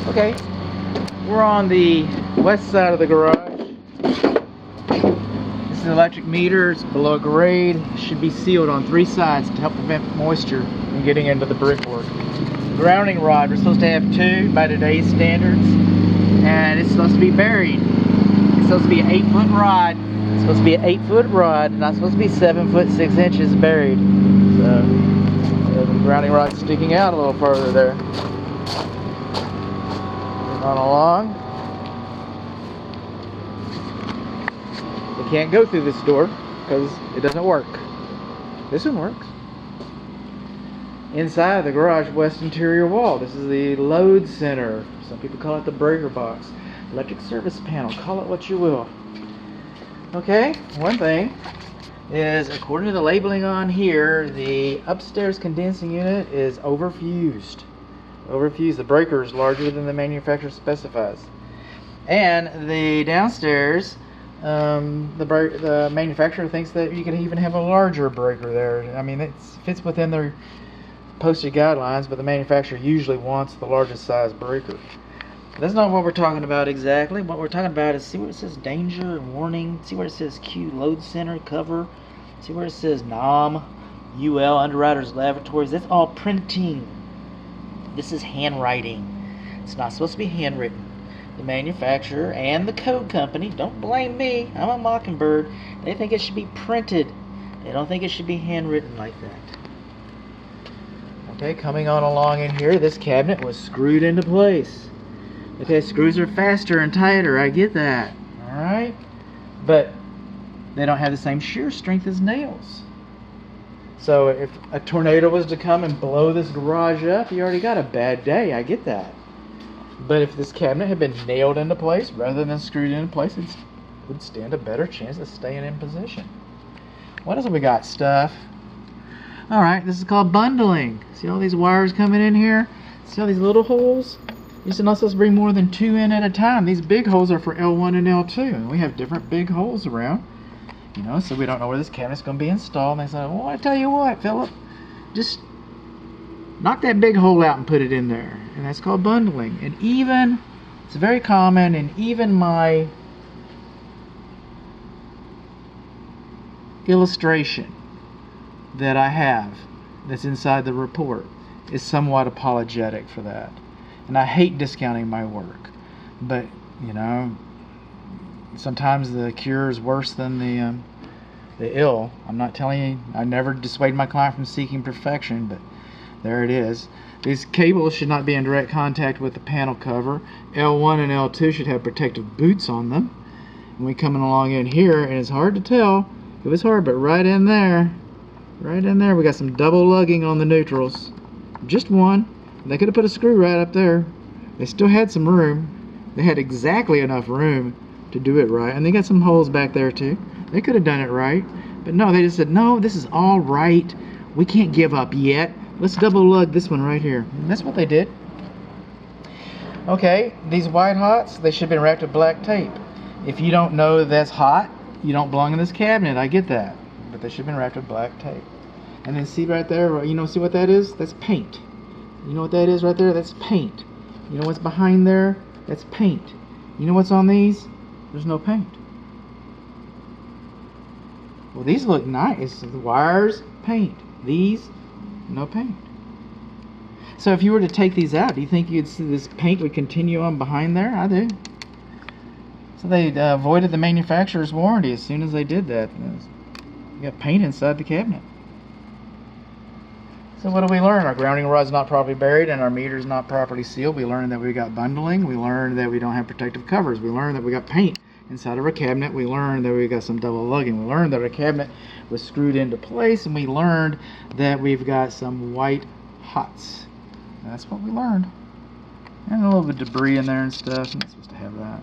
Okay, we're on the west side of the garage. This is the electric meter. It's below grade. It should be sealed on 3 sides to help prevent moisture from getting into the brickwork. The grounding rod, we're supposed to have 2 by today's standards, and it's supposed to be buried. It's supposed to be an 8-foot rod. It's supposed to be an 8-foot rod, not supposed to be 7 foot 6 inches buried. So the grounding rod's sticking out a little further there. On along. We can't go through this door because it doesn't work. This one works. Inside the garage west interior wall, this is the load center. Some people call it the breaker box. Electric service panel, call it what you will. Okay, one thing is, according to the labeling on here, the upstairs condensing unit is overfused. The breaker is larger than the manufacturer specifies. And the downstairs, the manufacturer thinks that you can even have a larger breaker there. I mean, it fits within their posted guidelines, but the manufacturer usually wants the largest size breaker. That's not what we're talking about exactly. What we're talking about is, see where it says danger and warning? See where it says Q load center cover? See where it says NOM, UL, Underwriters Laboratories? That's all printing. This is handwriting. It's not supposed to be handwritten. The manufacturer and the code company, don't blame me, I'm a mockingbird, they think it should be printed. They don't think it should be handwritten like that. Okay, coming on along in here, this cabinet was screwed into place. Okay, screws are faster and tighter, I get that. Alright? But they don't have the same shear strength as nails. So if a tornado was to come and blow this garage up, you already got a bad day. I get that. But if this cabinet had been nailed into place rather than screwed into place, it would stand a better chance of staying in position. What else have we got? Stuff. Alright, this is called bundling. See all these wires coming in here? See all these little holes? You're not supposed to bring more than 2 in at a time. These big holes are for L1 and L2. And we have different big holes around. You know, so we don't know where this cabinet's going to be installed. And they say, well, I tell you what, Philip, just knock that big hole out and put it in there. And that's called bundling. And even, it's very common, and even my illustration that I have that's inside the report is somewhat apologetic for that. And I hate discounting my work. But, you know, sometimes the cure is worse than the ill. I'm not telling you, I never dissuade my client from seeking perfection, but there it is. These cables should not be in direct contact with the panel cover. L1 and L2 should have protective boots on them. And we coming along in here, and it's hard to tell. It was hard, but right in there, we got some double lugging on the neutrals. Just one. They could have put a screw right up there. They still had some room. They had exactly enough room to do it right. And they got some holes back there too. They could have done it right. But no, they just said, no, this is all right. We can't give up yet. Let's double lug this one right here. And that's what they did. Okay, these white hots, they should have been wrapped with black tape. If you don't know that's hot, you don't belong in this cabinet. I get that. But they should have been wrapped with black tape. And then see right there, you know, see what that is? That's paint. You know what that is right there? That's paint. You know what's behind there? That's paint. You know what's on these? There's no paint. Well, these look nice. The wires, paint. These, no paint. So if you were to take these out, do you think you'd see this paint would continue on behind there? I do. So they avoided the manufacturer's warranty as soon as they did that. You got paint inside the cabinet. So what do we learn? Our grounding rod's not properly buried and our meter's not properly sealed. We learned that we got bundling. We learned that we don't have protective covers. We learned that we got paint inside of our cabinet. We learned that we got some double lugging. We learned that our cabinet was screwed into place, and we learned that we've got some white hots. And that's what we learned. And a little bit of debris in there and stuff. I'm not supposed to have that.